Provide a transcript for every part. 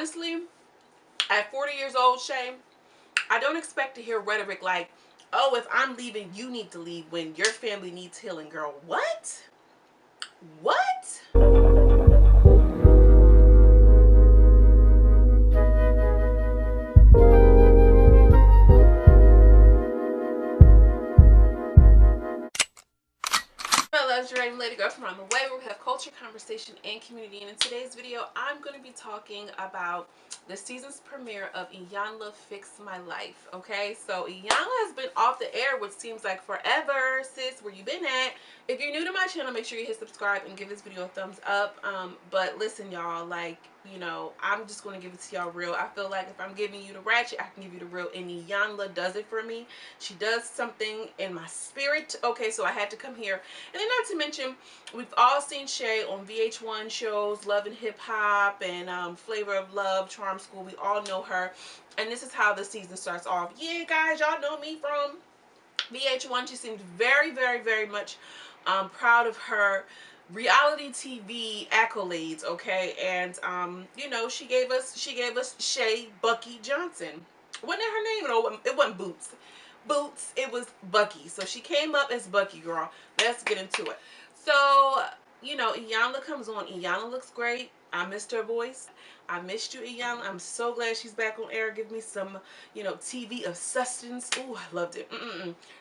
honestly, at 40 years old, Shay, I don't expect to hear rhetoric like, oh, if I'm leaving, you need to leave when your family needs healing, girl. What? What? Lady girl from around the way, where we have culture, conversation, and community. And in today's video, I'm going to be talking about the season's premiere of Iyanla Fix My Life. Okay, so Iyanla has been off the air, which seems like forever. Sis, where you been at? If you're new to my channel, make sure you hit subscribe and give this video a thumbs up. But listen, y'all, like, you know, I'm just going to give it to y'all real. I feel like if I'm giving you the ratchet, I can give you the real. And Iyanla does it for me. She does something in my spirit. Okay, so I had to come here. And then not to mention, we've all seen Shay on VH1 shows, Love and Hip Hop and Flavor of Love, Charm School. We all know her. And this is how the season starts off. Yeah, guys, y'all know me from VH1. She seems very, very, very much proud of her reality TV accolades, okay? And you know, she gave us Shay Buckey Johnson. Wasn't that her name? No, it wasn't Boots, it was Buckey. So she came up as Buckey, girl. Let's get into it. So, you know, Iyanla comes on. Iyanla looks great. I missed her voice. I missed you, Iyanla. I'm so glad she's back on air. Give me some, you know, TV of sustenance. Ooh, I loved it.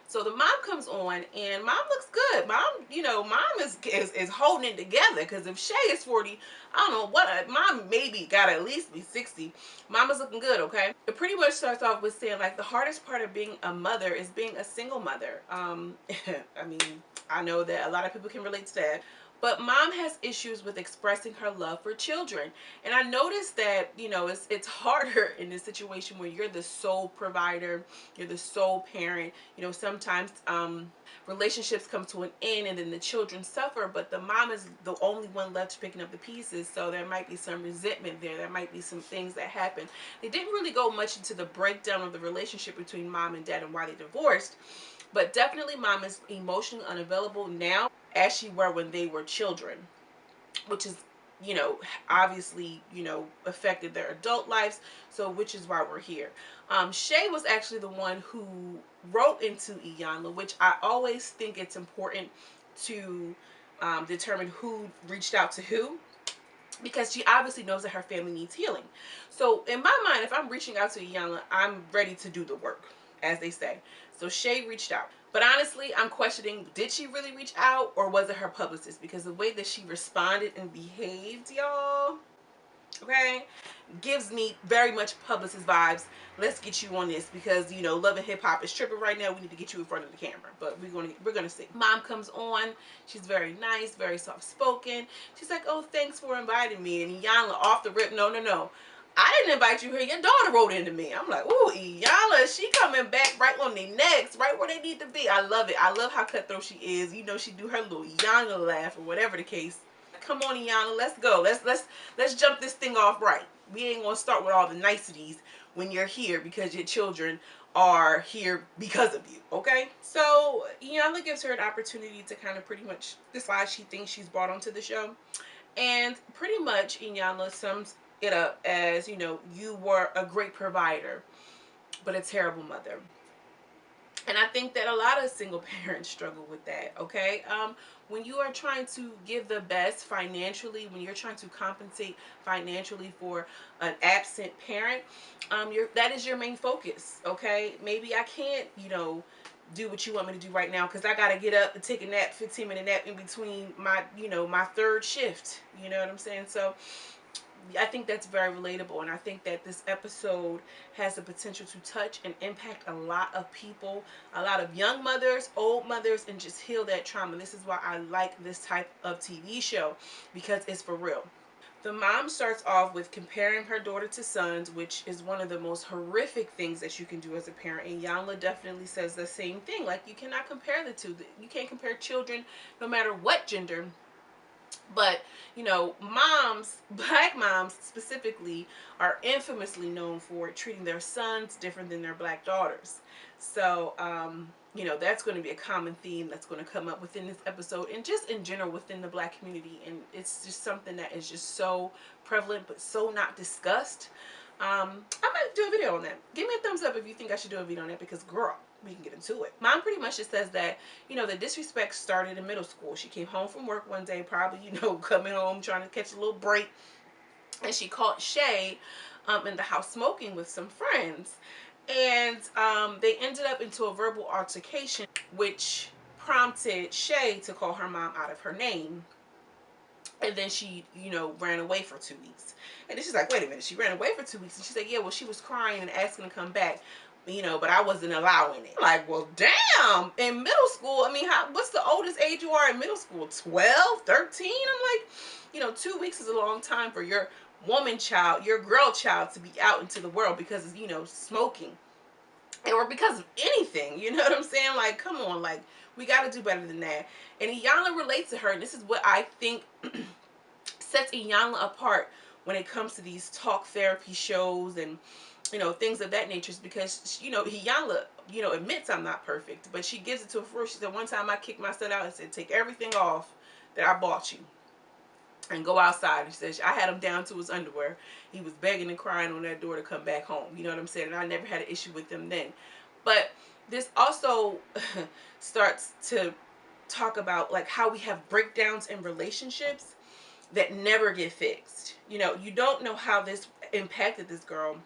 So the mom comes on, and mom looks good. Mom, you know, mom is holding it together. Because if Shay is 40, I don't know what. Mom maybe got to at least be 60. Mama's looking good, okay? It pretty much starts off with saying, like, the hardest part of being a mother is being a single mother. I mean, I know that a lot of people can relate to that. But mom has issues with expressing her love for children. And I noticed that, you know, it's harder in this situation where you're the sole provider, you're the sole parent. You know, sometimes relationships come to an end and then the children suffer, but the mom is the only one left picking up the pieces. So there might be some resentment there. There might be some things that happen. They didn't really go much into the breakdown of the relationship between mom and dad and why they divorced. But definitely mom is emotionally unavailable now as she were when they were children, which is, you know, obviously, you know, affected their adult lives. So which is why we're here. Shay was actually the one who wrote into Iyanla, which I always think it's important to determine who reached out to who, because she obviously knows that her family needs healing. So in my mind, if I'm reaching out to Iyanla, I'm ready to do the work, as they say. So Shay reached out. But honestly, I'm questioning, did she really reach out, or was it her publicist? Because the way that she responded and behaved, y'all, okay, gives me very much publicist vibes. Let's get you on this because, you know, Love and Hip Hop is tripping right now. We need to get you in front of the camera. But we're gonna see. Mom comes on. She's very nice, very soft spoken. She's like, oh, thanks for inviting me. And Iyanla off the rip, no. I didn't invite you here. Your daughter wrote into me. I'm like, ooh, Iyanla, she coming back right on their necks, right where they need to be. I love it. I love how cutthroat she is. You know, she do her little Iyanla laugh or whatever the case. Come on, Iyanla, let's go. Let's jump this thing off right. We ain't gonna start with all the niceties when you're here because your children are here because of you, okay? So Iyanla gives her an opportunity to kind of pretty much decide she thinks she's brought onto the show. And pretty much Iyanla sums it up as, you know, you were a great provider, but a terrible mother. And I think that a lot of single parents struggle with that, okay? When you are trying to give the best financially, when you're trying to compensate financially for an absent parent, that is your main focus, okay? Maybe I can't, you know, do what you want me to do right now because I got to get up and take a nap, 15-minute nap in between my, you know, my third shift. You know what I'm saying? So I think that's very relatable, and I think that this episode has the potential to touch and impact a lot of people, a lot of young mothers, old mothers, and just heal that trauma. This is why I like this type of TV show, because it's for real. The mom starts off with comparing her daughter to sons, which is one of the most horrific things that you can do as a parent. And Iyanla definitely says the same thing. Like, you cannot compare the two. You can't compare children no matter what gender. But, you know, moms, black moms specifically, are infamously known for treating their sons different than their black daughters. So, you know, that's going to be a common theme that's going to come up within this episode and just in general within the Black community. And it's just something that is just so prevalent but so not discussed. I might do a video on that. Give me a thumbs up if you think I should do a video on that, because girl, we can get into it. Mom pretty much just says that, you know, the disrespect started in middle school. She came home from work one day, probably, you know, coming home trying to catch a little break, and she caught Shay in the house smoking with some friends. And they ended up into a verbal altercation, which prompted Shay to call her mom out of her name. And then she, you know, ran away for 2 weeks. And then she's like, wait a minute, she ran away for 2 weeks. And she said, yeah, well, she was crying and asking to come back, you know, but I wasn't allowing it. Like, well, damn, in middle school, I mean, what's the oldest age you are in middle school? 12, 13? I'm like, you know, 2 weeks is a long time for your woman child, your girl child, to be out into the world because of, you know, smoking. Or because of anything, you know what I'm saying? Like, come on, like, we got to do better than that. And Iyanla relates to her, and this is what I think sets Iyanla apart when it comes to these talk therapy shows and, you know, things of that nature, is because, you know, Iyanla, you know, admits I'm not perfect, but she gives it to a fruit. She said, one time I kicked my son out and said, take everything off that I bought you and go outside. She says, I had him down to his underwear. He was begging and crying on that door to come back home. You know what I'm saying? And I never had an issue with him then. But this also starts to talk about like how we have breakdowns in relationships that never get fixed. You know, you don't know how this impacted this girl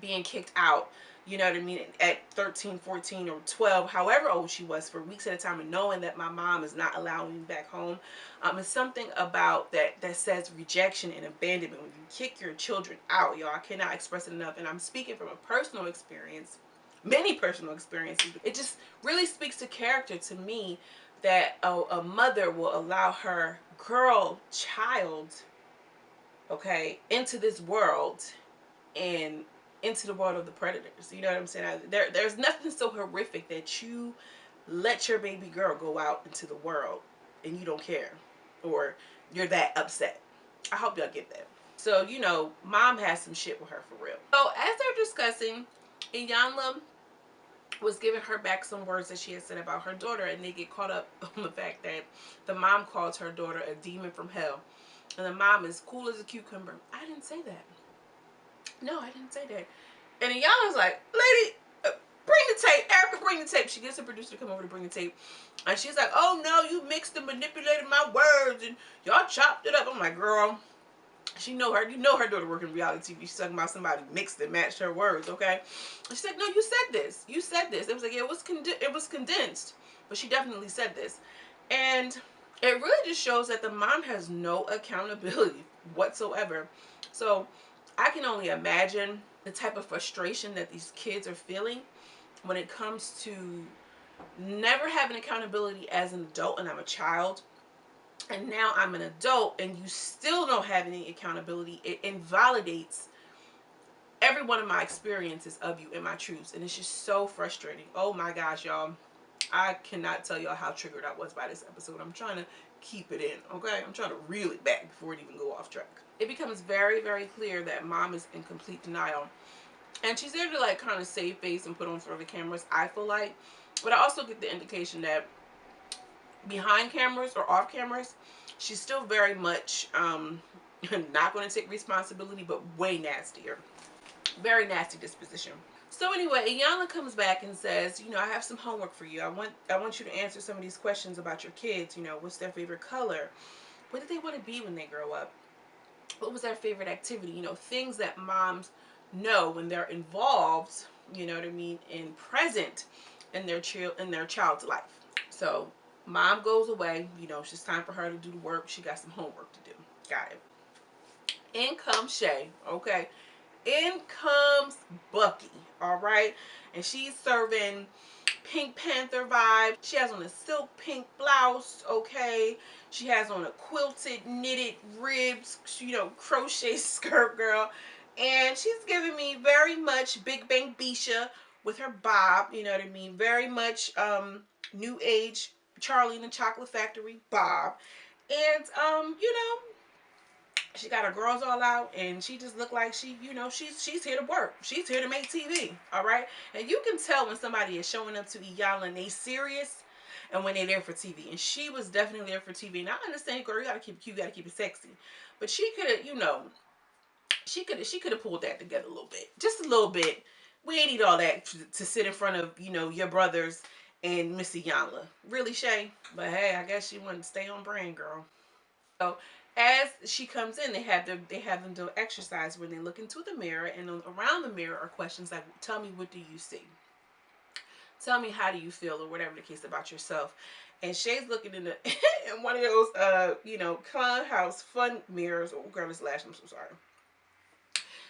being kicked out, you know what I mean, at 13, 14, or 12, however old she was, for weeks at a time, and knowing that my mom is not allowing me back home. It's something about that says rejection and abandonment when you kick your children out, y'all. I cannot express it enough. And I'm speaking from a personal experience, many personal experiences. It just really speaks to character to me, that a mother will allow her girl child, okay, into this world and into the world of the predators. You know what I'm saying? There's nothing so horrific that you let your baby girl go out into the world and you don't care, or you're that upset. I hope y'all get that. So, you know, mom has some shit with her for real. So as they're discussing, Iyanla was giving her back some words that she had said about her daughter, and they get caught up on the fact that the mom calls her daughter a demon from hell, and the mom is cool as a cucumber. I didn't say that. No, I didn't say that. And Iyanla's like, lady, bring the tape. Erica, bring the tape. She gets the producer to come over to bring the tape. And she's like, oh no, you mixed and manipulated my words and y'all chopped it up. I'm like, girl, you know her daughter working reality TV. She's talking about somebody mixed and matched her words, okay? And she's like, no, you said this. You said this. It was like, yeah, it was condensed. But she definitely said this. And it really just shows that the mom has no accountability whatsoever. So I can only imagine the type of frustration that these kids are feeling when it comes to never having accountability as an adult. And I'm a child, and now I'm an adult, and you still don't have any accountability. It invalidates every one of my experiences of you and my truths, and it's just so frustrating. Oh my gosh, y'all, I cannot tell y'all how triggered I was by this episode. I'm trying to keep it in, okay? I'm trying to reel it back before it even go off track. It becomes very, very clear that mom is in complete denial, and she's there to like kind of save face and put on for the cameras, I feel like. But I also get the indication that behind cameras or off cameras, she's still very much not going to take responsibility, but way nastier. Very nasty disposition. So anyway, Iyanla comes back and says, you know, I have some homework for you. I want you to answer some of these questions about your kids. You know, what's their favorite color? What did they want to be when they grow up? What was their favorite activity? You know, things that moms know when they're involved, you know what I mean, and present in their child's life. So mom goes away. You know, it's just time for her to do the work. She got some homework to do. Got it. In comes Shay, okay? In comes Buckey, all right? And she's serving Pink Panther vibe. She has on a silk pink blouse, okay? She has on a quilted, knitted ribs, you know, crochet skirt, girl. And she's giving me very much Big Bang Bisha with her bob, you know what I mean? Very much new age Charlie and the Chocolate Factory bob. And, you know, She got her girls all out, and she just looked like she, you know, she's here to work. She's here to make TV. All right, and you can tell when somebody is showing up to Iyanla and they serious, and when they're there for TV. And she was definitely there for TV. And I understand, girl, you gotta keep it cute, you gotta keep it sexy, but she could have, you know, she could have pulled that together a little bit, just a little bit. We ain't need all that to sit in front of, you know, your brothers and Miss Iyanla. Really, Shay? But hey, I guess she wanted to stay on brand, girl. So as she comes in, they have them do exercise when they look into the mirror, and around the mirror are questions like, "Tell me, what do you see? Tell me, how do you feel?" or whatever the case about yourself. And Shay's looking in the in one of those you know, clown house fun mirrors. Oh, girl, this lash. I'm so sorry.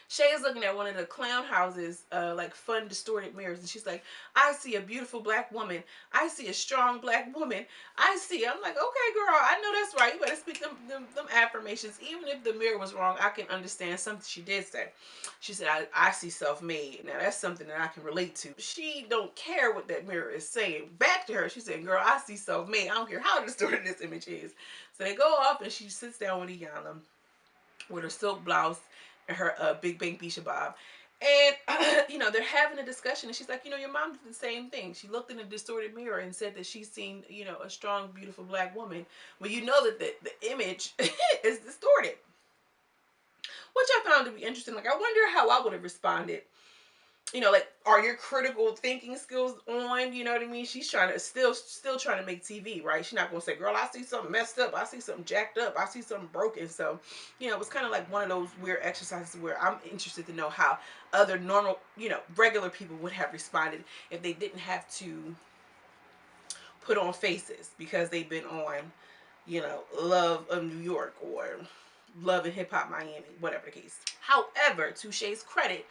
Shay is looking at one of the clown houses, like fun distorted mirrors, and she's like, "I see a beautiful black woman. I see a strong black woman. I see." I'm like, "Okay, girl, I know that's right. You better speak them affirmations. Even if the mirror was wrong, I can understand something she did say." She said, I see self-made. Now that's something that I can relate to. She don't care what that mirror is saying. Back to her, she said, "Girl, I see self-made. I don't care how distorted this image is." So they go off, and she sits down with Iyanla with her silk blouse and her big baby shabab. And, you know, they're having a discussion. And she's like, "You know, your mom did the same thing. She looked in a distorted mirror and said that she's seen, you know, a strong, beautiful black woman." Well, you know that the image is distorted. Which I found to be interesting. Like, I wonder how I would have responded. You know, like, are your critical thinking skills on? You know what I mean? She's trying to still trying to make TV, right? She's not gonna say, "Girl, I see something messed up. I see something jacked up. I see something broken." So, you know, it was kind of like one of those weird exercises where I'm interested to know how other normal, you know, regular people would have responded if they didn't have to put on faces because they've been on, you know, Love of New York or Love and Hip Hop Miami, whatever the case. However, to Shay's credit,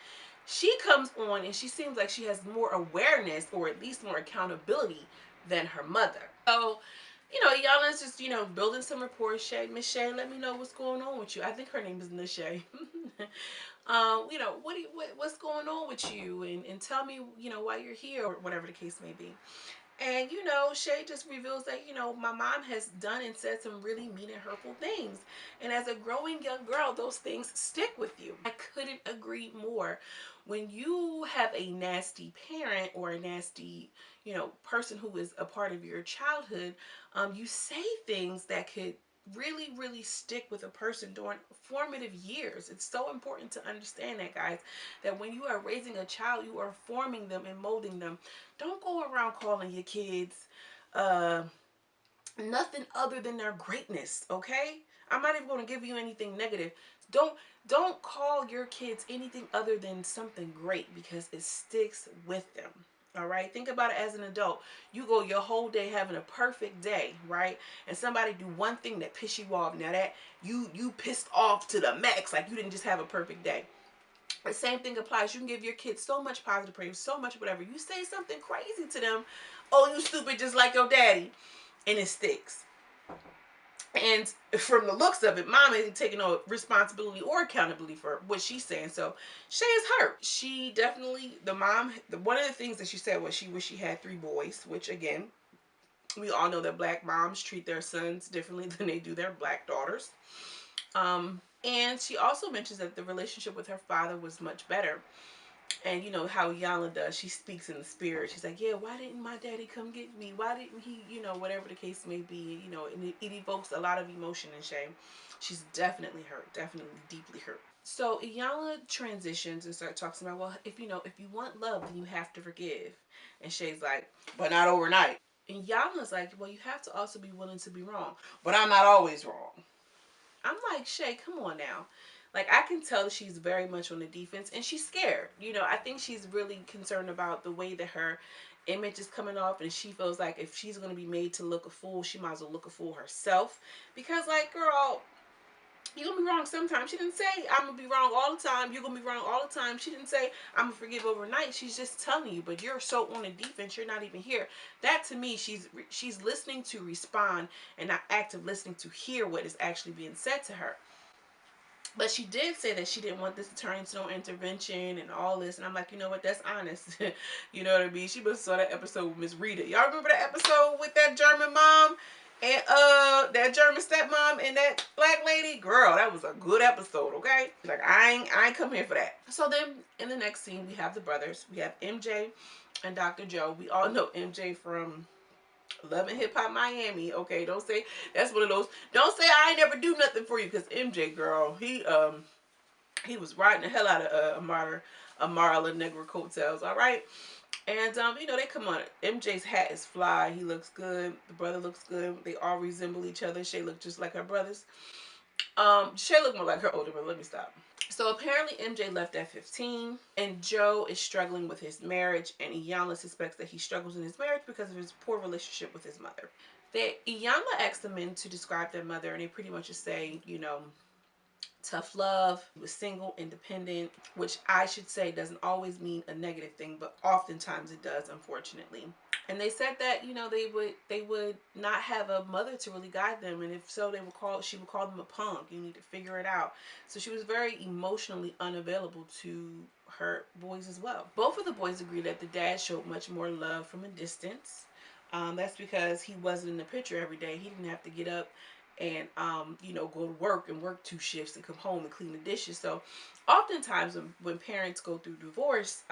she comes on and she seems like she has more awareness, or at least more accountability, than her mother. So, you know, Iyanla's just, you know, building some rapport. Shay, Miss Shay, let me know what's going on with you. I think her name is Miss Shay. You know, what's going on with you, and tell me, you know, why you're here, or whatever the case may be. And, you know, Shay just reveals that, you know, my mom has done and said some really mean and hurtful things. And as a growing young girl, those things stick with you. I couldn't agree more. When you have a nasty parent or a nasty, you know, person who is a part of your childhood, you say things that could really stick with a person during formative years. It's so important to understand that, guys, that when you are raising a child, you are forming them and molding them. Don't go around calling your kids nothing other than their greatness, okay? I'm not even going to give you anything negative. Don't call your kids anything other than something great, because it sticks with them. All right, think about it as an adult. You go your whole day having a perfect day, right? And somebody do one thing that piss you off. Now that you pissed off to the max, like you didn't just have a perfect day. The same thing applies. You can give your kids so much positive praise, so much whatever. You say something crazy to them, "Oh, you stupid, just like your daddy," and it sticks. And from the looks of it, mom isn't taking no responsibility or accountability for what she's saying. So Shay is hurt. She definitely, one of the things that she said was she wished she had 3 boys, which again, we all know that black moms treat their sons differently than they do their black daughters. And she also mentions that the relationship with her father was much better. And you know how Iyanla does. She speaks in the spirit. She's like, "Yeah, why didn't my daddy come get me? Why didn't he?" You know, whatever the case may be. You know, and it evokes a lot of emotion and shame. She's definitely hurt. Definitely deeply hurt. So Iyanla transitions and starts talking about, well, if you want love, then you have to forgive. And Shay's like, "But not overnight." And Iyanla's like, "Well, you have to also be willing to be wrong. But I'm not always wrong." I'm like, "Shay, come on now." Like, I can tell she's very much on the defense, and she's scared. You know, I think she's really concerned about the way that her image is coming off, and she feels like if she's going to be made to look a fool, she might as well look a fool herself. Because, like, girl, you're going to be wrong sometimes. She didn't say, "I'm going to be wrong all the time. You're going to be wrong all the time." She didn't say, "I'm going to forgive overnight." She's just telling you, but you're so on the defense, you're not even here. That, to me, she's listening to respond and not active listening to hear what is actually being said to her. But she did say that she didn't want this to turn into no intervention and all this. And I'm like, you know what? That's honest. You know what I mean? She must have saw that episode with Miss Rita. Y'all remember that episode with that German mom? And that German stepmom and that black lady, girl, that was a good episode, okay? Like I ain't come here for that. So then in the next scene we have the brothers. We have MJ and Dr. Joe. We all know MJ from Love and Hip Hop Miami. Okay, don't say that's one of those. Don't say I ain't never do nothing for you, because MJ, girl, he was riding the hell out of Amara La Negra coattails. All right. And you know, they come on. MJ's hat is fly. He looks good. The brother looks good. They all resemble each other. Shay looked just like her brothers. Shay looked more like her older brother. Let me stop. So apparently MJ left at 15, and Joe is struggling with his marriage, and Iyanla suspects that he struggles in his marriage because of his poor relationship with his mother. Iyanla asked the men to describe their mother, and they pretty much just say, you know, tough love, was single, independent, which I should say doesn't always mean a negative thing, but oftentimes it does, unfortunately. And they said that, you know, they would not have a mother to really guide them, and if so, she would call them a punk. You need to figure it out. So she was very emotionally unavailable to her boys as well. Both of the boys agree that the dad showed much more love from a distance. That's because he wasn't in the picture every day. He didn't have to get up and you know, go to work and work 2 shifts and come home and clean the dishes. So oftentimes when parents go through divorce,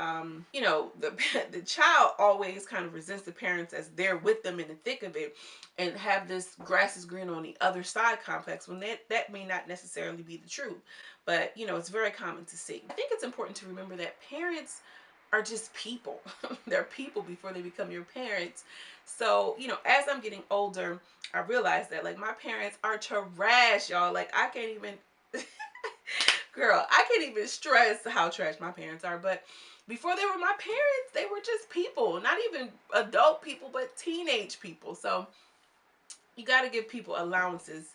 you know, the child always kind of resents the parents as they're with them in the thick of it, and have this grass is green on the other side complex, when that may not necessarily be the truth. But you know, it's very common to see. I think it's important to remember that parents are just people. They're people before they become your parents. So, you know, as I'm getting older, I realize that, like, my parents are trash, y'all. Like, I can't even, girl, I can't even stress how trash my parents are. But before they were my parents, they were just people. Not even adult people, but teenage people. So you got to give people allowances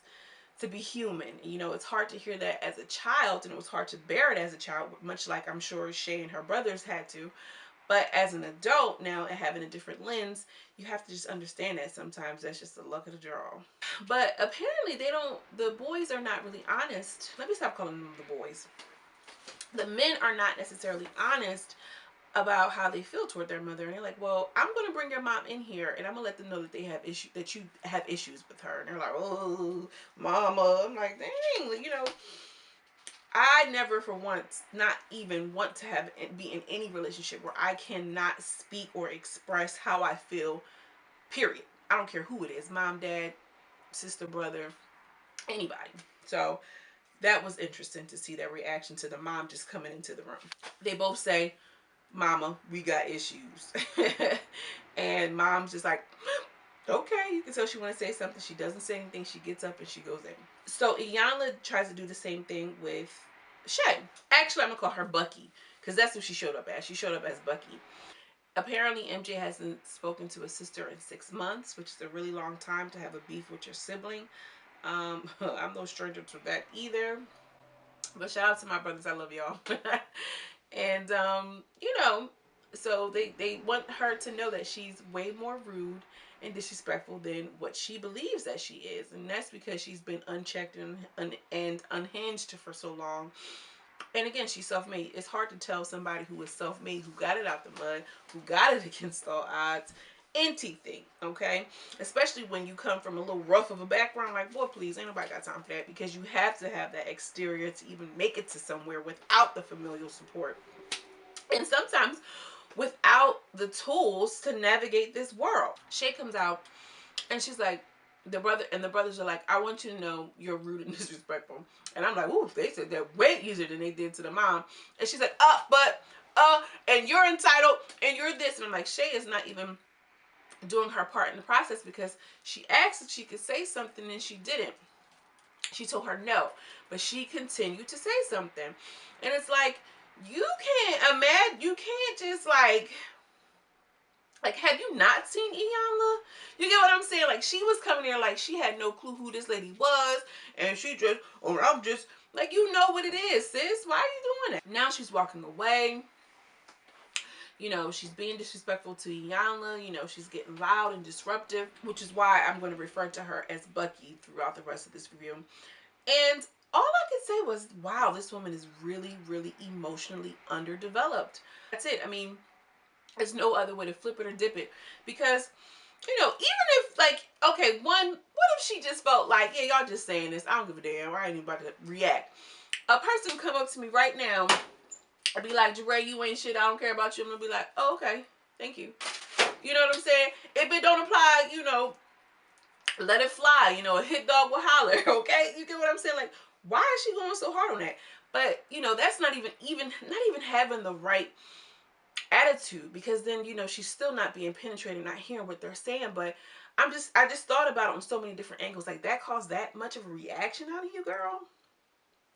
to be human. You know, it's hard to hear that as a child, and it was hard to bear it as a child, much like I'm sure Shay and her brothers had to. But as an adult now, and having a different lens, you have to just understand that sometimes that's just the luck of the draw. But apparently the boys are not really honest. Let me stop calling them the boys. The men are not necessarily honest about how they feel toward their mother, and they're like, well, I'm going to bring your mom in here, and I'm going to let them know that they have that you have issues with her. And they're like, oh, mama. I'm like, dang, you know, I never for once, not even want to be in any relationship where I cannot speak or express how I feel, period. I don't care who it is, mom, dad, sister, brother, anybody. So that was interesting to see their reaction to the mom just coming into the room. They both say, mama, we got issues. And mom's just like, okay. You can tell she want to say something. She doesn't say anything. She gets up and she goes in. So Iyanla tries to do the same thing with Shay. Actually, I'm gonna call her Bucky, because that's what she showed up as. She showed up as Bucky. Apparently MJ hasn't spoken to his sister in 6 months, which is a really long time to have a beef with your sibling. I'm no stranger to that either, but shout out to my brothers. I love y'all. And you know, so they want her to know that she's way more rude and disrespectful than what she believes that she is, and that's because she's been unchecked and unhinged for so long. And again, she's self-made. It's hard to tell somebody who is self-made, who got it out the mud, who got it against all odds, anything, okay? Especially when you come from a little rough of a background. Like, boy, please, ain't nobody got time for that, because you have to have that exterior to even make it to somewhere without the familial support. And sometimes without the tools to navigate this world. Shay comes out and she's like, the brothers are like, I want you to know you're rude and disrespectful. And I'm like, ooh, they said that way easier than they did to the mom. And she's like, and you're entitled and you're this. And I'm like, Shay is not even doing her part in the process, because she asked if she could say something and she didn't. She told her no, but she continued to say something. And it's like, you can't imagine, you can't just like, have you not seen Iyanla? You get what I'm saying? Like, she was coming there like she had no clue who this lady was, and she just, or I'm just, like, you know what it is, sis. Why are you doing that? Now she's walking away. You know, she's being disrespectful to Iyanla. You know, she's getting loud and disruptive, which is why I'm going to refer to her as Bucky throughout the rest of this video. And all I could say was, wow, this woman is really, really emotionally underdeveloped. That's it. I mean, there's no other way to flip it or dip it, because You know, even if, like, okay, what if she just felt like, yeah, y'all just saying this, I don't give a damn, I ain't even about to react. A person would come up to me right now and be like, Jeray, you ain't shit, I don't care about you. I'm gonna be like, oh, okay, thank you. You know what I'm saying? If it don't apply, you know, let it fly. You know, a hit dog will holler. Okay, you get what I'm saying? Like, why is she going so hard on that? But you know, that's not even having the right attitude, because then, you know, she's still not being penetrated, not hearing what they're saying. But I just thought about it on so many different angles. Like, that caused that much of a reaction out of you, girl?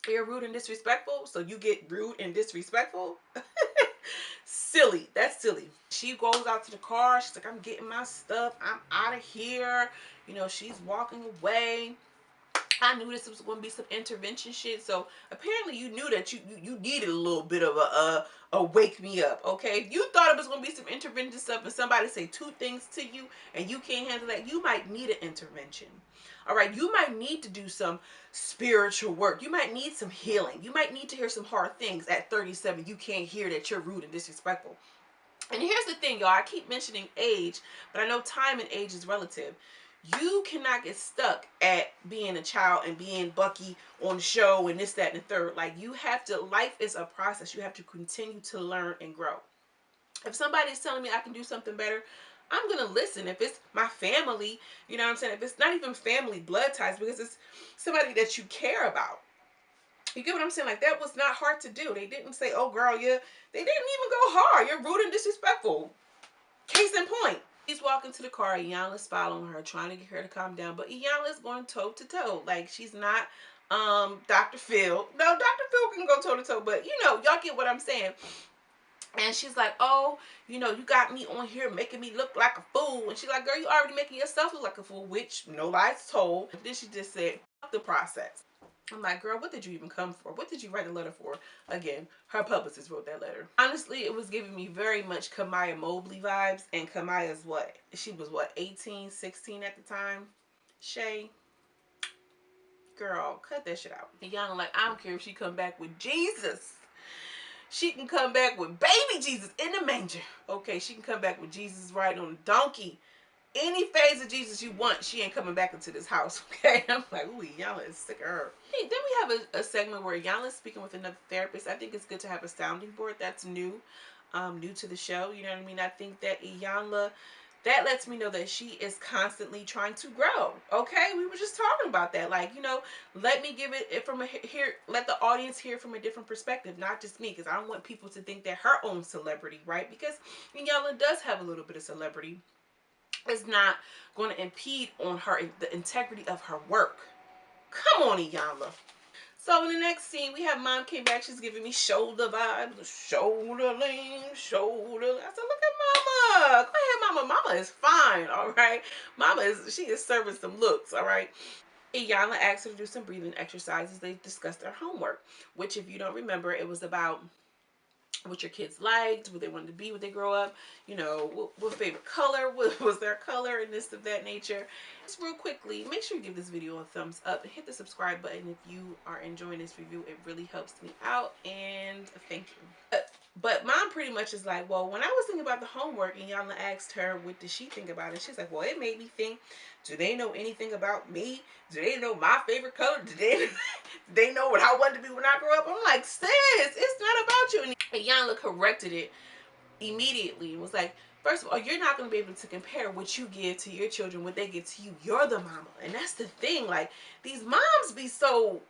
You're rude and disrespectful, so you get rude and disrespectful. Silly. That's silly. She goes out to the car. She's like, I'm getting my stuff, I'm out of here. You know, she's walking away. I knew this was going to be some intervention shit. So apparently you knew that you needed a little bit of a wake me up. Okay, if you thought it was going to be some intervention stuff and somebody say two things to you and you can't handle that, you might need an intervention. All right, you might need to do some spiritual work. You might need some healing. You might need to hear some hard things at 37. You can't hear that you're rude and disrespectful. And here's the thing, y'all. I keep mentioning age, but I know time and age is relative. You cannot get stuck at being a child and being Bucky on the show and this, that, and the third. Like, you have to, life is a process. You have to continue to learn and grow. If somebody's telling me I can do something better, I'm going to listen. If it's my family, you know what I'm saying? If it's not even family blood ties, because it's somebody that you care about. You get what I'm saying? Like, that was not hard to do. They didn't say, oh, girl, yeah. They didn't even go hard. You're rude and disrespectful. Case in point. She's walking to the car. Iyanla's following her, trying to get her to calm down. But Iyanla's going toe to toe. Like, she's not Dr. Phil. No, Dr. Phil can go toe to toe. But, you know, y'all get what I'm saying. And she's like, oh, you know, you got me on here making me look like a fool. And she's like, girl, you already making yourself look like a fool, which no lies told. Then she just said, fuck the process. I'm like, girl, what did you even come for? What did you write a letter for? Again, her publicist wrote that letter. Honestly, it was giving me very much Kamaya Mobley vibes. And Kamaya's what? She was what, 18, 16 at the time? Shay, girl, cut that shit out. Iyanla, like, I don't care if she come back with Jesus. She can come back with baby Jesus in the manger. Okay, she can come back with Jesus riding on a donkey. Any phase of Jesus you want, she ain't coming back into this house. Okay, I'm like, ooh, Iyanla is sick of her. Hey, then we have a segment where Iyanla is speaking with another therapist. I think it's good to have a sounding board. That's new, new to the show. You know what I mean? I think that Iyanla, that lets me know that she is constantly trying to grow. Okay, we were just talking about that. Like, you know, let me give it from let the audience hear from a different perspective, not just me, because I don't want people to think that her own celebrity, right? Because Iyanla does have a little bit of celebrity. It's not going to impede on the integrity of her work. Come on, Iyanla. So in the next scene, we have Mom came back. She's giving me shoulder vibes. Shoulder lean, shoulder. I said, look at Mama. Go ahead, Mama. Mama is fine, all right? She is serving some looks, all right? Iyanla asked her to do some breathing exercises. They discussed their homework, which, if you don't remember, it was about what your kids liked, what they wanted to be when they grow up, you know, what favorite color was their color, and this of that nature. Just real quickly, make sure you give this video a thumbs up and hit the subscribe button if you are enjoying this review. It really helps me out, and thank you. But Mom pretty much is like, well, when I was thinking about the homework, and Iyanla asked her, what did she think about it? She's like, well, it made me think, do they know anything about me? Do they know my favorite color? Do they know what I want to be when I grow up? I'm like, sis, it's not about you. And Iyanla corrected it immediately and was like, first of all, you're not going to be able to compare what you give to your children, what they give to you. You're the mama. And that's the thing. Like, these moms be so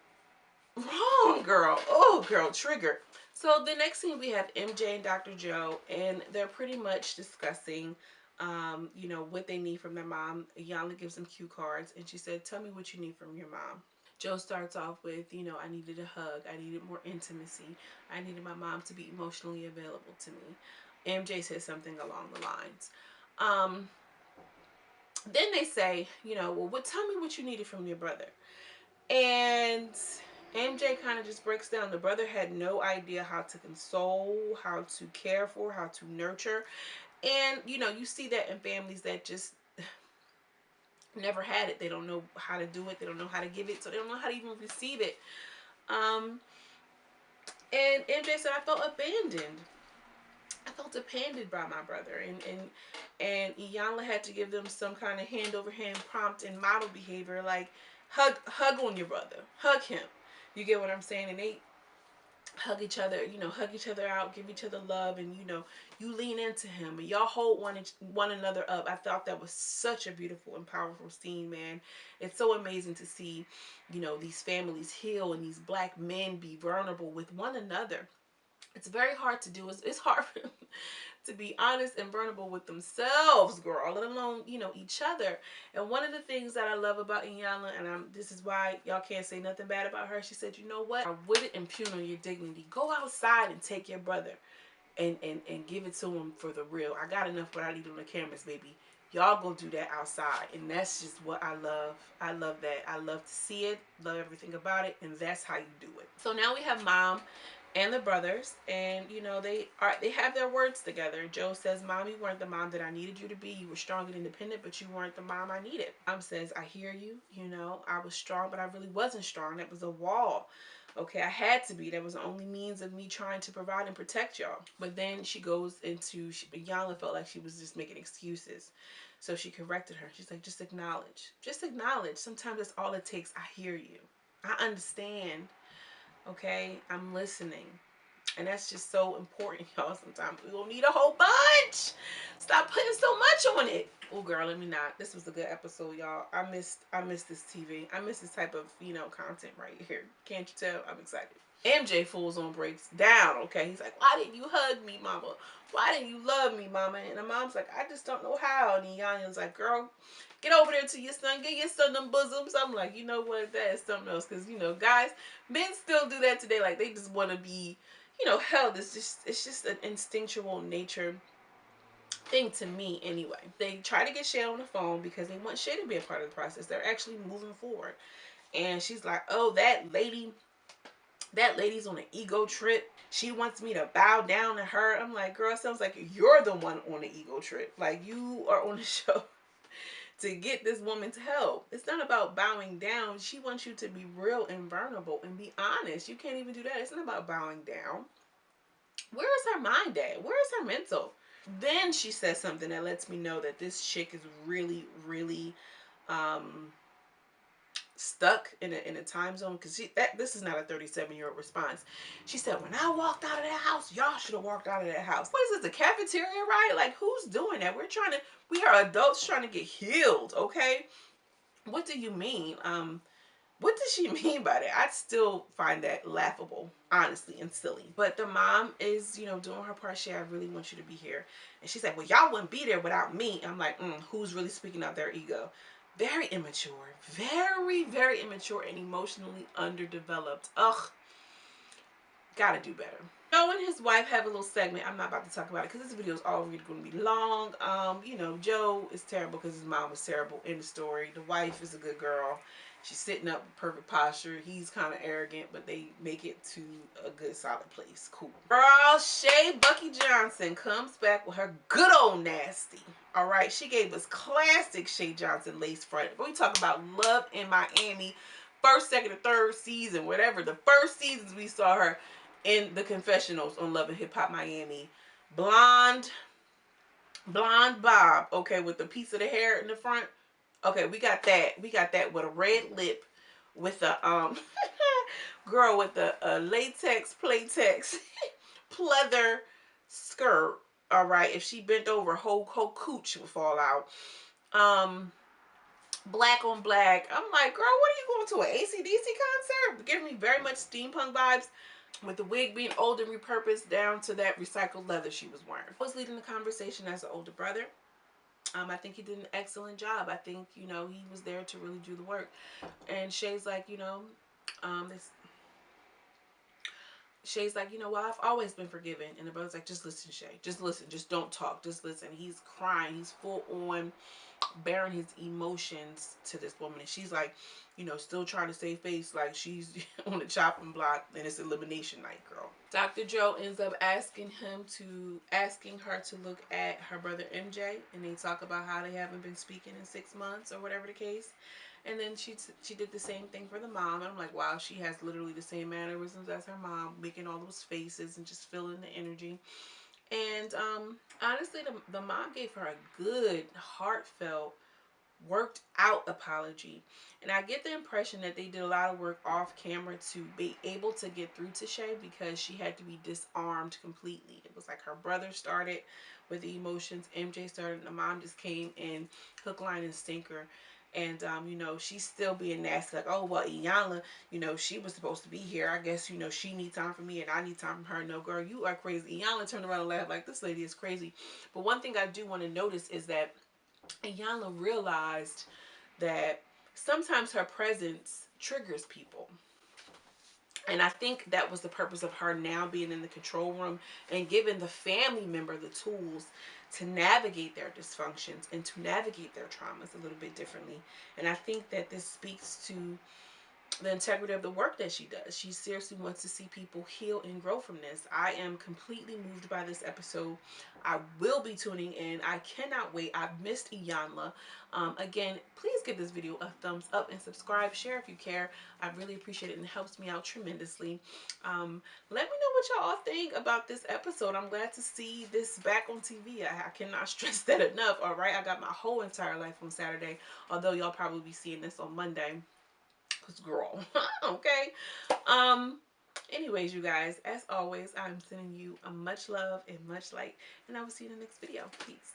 wrong, girl. Oh, girl, trigger. So the next scene, we have MJ and Dr. Joe, and they're pretty much discussing, you know, what they need from their mom. Iyanla gives them cue cards, and she said, tell me what you need from your mom. Joe starts off with, you know, I needed a hug. I needed more intimacy. I needed my mom to be emotionally available to me. MJ says something along the lines. Then they say, you know, well, tell me what you needed from your brother. And MJ kind of just breaks down. The brother had no idea how to console, how to care for, how to nurture. And, you know, you see that in families that just never had it. They don't know how to do it. They don't know how to give it. So they don't know how to even receive it. And MJ said, I felt abandoned. I felt abandoned by my brother. and Iyanla had to give them some kind of hand over hand prompt and model behavior, like hug on your brother, hug him. You get what I'm saying? And they hug each other, hug each other out, give each other love, and you lean into him and y'all hold one another up. I thought that was such a beautiful and powerful scene, man. It's so amazing to see, these families heal and these black men be vulnerable with one another. It's very hard to do. It's hard for them to be honest and vulnerable with themselves, girl, let alone, each other. And one of the things that I love about Iyanla, and this is why y'all can't say nothing bad about her, she said, you know what? I wouldn't impugn on your dignity. Go outside and take your brother and give it to him for the real. I got enough what I need on the cameras, baby. Y'all go do that outside. And that's just what I love. I love that. I love to see it, love everything about it, and that's how you do it. So now we have Mom and the brothers, and they have their words together. Joe says, Mom, you weren't the mom that I needed you to be. You were strong and independent, but you weren't the mom I needed. Mom says, I hear you. I was strong, but I really wasn't strong. That was a wall. Okay, I had to be. That was the only means of me trying to provide and protect y'all. But then she goes into, Iyanla felt like she was just making excuses. So she corrected her. She's like, just acknowledge. Just acknowledge. Sometimes that's all it takes. I hear you. I understand. Okay, I'm listening. And that's just so important, y'all. Sometimes we don't need a whole bunch. Stop putting so much on it. Oh, girl, let me not. This was a good episode, y'all. I missed this TV. I miss this type of, content right here. Can't you tell? I'm excited. MJ fools on breaks down, okay? He's like, why didn't you hug me, mama? Why didn't you love me, mama? And the mom's like, I just don't know how. And Iyanla's like, girl, get over there to your son. Get your son them bosoms. I'm like, you know what? That is something else. Because, guys, men still do that today. Like, they just want to be, held. It's just an instinctual nature thing to me anyway. They try to get Shay on the phone because they want Shay to be a part of the process. They're actually moving forward. And she's like, oh, that lady's on an ego trip. She wants me to bow down to her. I'm like, girl, it sounds like you're the one on the ego trip. Like, you are on the show to get this woman to help. It's not about bowing down. She wants you to be real and vulnerable and be honest. You can't even do that. It's not about bowing down. Where is her mind at? Where is her mental? Then she says something that lets me know that this chick is really, really stuck in a time zone, because this is not a 37-year-old response. She said, when I walked out of that house, y'all should have walked out of that house. What is this, the cafeteria, right? Like, who's doing that? We are adults trying to get healed, okay? What do you mean? What does she mean by that? I still find that laughable, honestly, and silly. But the mom is, doing her part. Shay, I really want you to be here. And she's like, well, y'all wouldn't be there without me. I'm like, who's really speaking out their ego? Very immature. Very, very immature and emotionally underdeveloped. Ugh. Gotta do better. Joe and his wife have a little segment. I'm not about to talk about it because this video is already going to be long. Joe is terrible because his mom was terrible in the story. The wife is a good girl. She's sitting up, perfect posture. He's kind of arrogant, but they make it to a good, solid place. Cool. Girl, Shay Buckey Johnson comes back with her good old nasty. All right, she gave us classic Shay Johnson lace front. We talk about Love in Miami, first, second, or third season, whatever. The first seasons we saw her in the confessionals on Love and Hip Hop Miami. Blonde bob, okay, with the piece of the hair in the front. Okay, we got that. We got that with a red lip, with a girl with a latex playtex pleather skirt. All right, if she bent over, whole cooch would fall out. Black on black. I'm like, girl, what are you going to an AC/DC concert? Giving me very much steampunk vibes, with the wig being old and repurposed down to that recycled leather she was wearing. I was leading the conversation as an older brother. I think he did an excellent job. I think, he was there to really do the work. And Shay's like, Shay's like, well, I've always been forgiven. And the brother's like, just listen, Shay. Just listen. Just don't talk. Just listen. He's crying. He's full on bearing his emotions to this woman. And she's like, still trying to save face, like she's on the chopping block and it's elimination night, girl. Dr. Joe ends up asking her to look at her brother MJ, and they talk about how they haven't been speaking in 6 months or whatever the case. And then she did the same thing for the mom. And I'm like, wow, she has literally the same mannerisms as her mom, making all those faces and just feeling the energy. And honestly, the mom gave her a good, heartfelt, worked out apology. And I get the impression that they did a lot of work off camera to be able to get through to Shay, because she had to be disarmed completely. It was like her brother started with the emotions, MJ started, and the mom just came in hook, line, and sinker. And you know, she's still being nasty, like, oh well, Iyanla, you know, she was supposed to be here. I guess, you know, she needs time from me and I need time from her. No, girl, you are crazy. Iyanla turned around and laughed like, this lady is crazy. But one thing I do want to notice is that Iyanla realized that sometimes her presence triggers people. And I think that was the purpose of her now being in the control room and giving the family member the tools to navigate their dysfunctions and to navigate their traumas a little bit differently. And I think that this speaks to the integrity of the work that she does. She seriously wants to see people heal and grow from this. I am completely moved by this episode. I will be tuning in. I cannot wait. I've missed Iyanla. Again, please give this video a thumbs up and subscribe. Share if you care. I really appreciate it, and it helps me out tremendously. Let me know what y'all think about this episode. I'm glad to see this back on TV. I cannot stress that enough. All right, I got my whole entire life on Saturday, although y'all probably be seeing this on Monday. Cause girl, okay. Um. Anyways, you guys, as always, I'm sending you a much love and much light, and I will see you in the next video. Peace.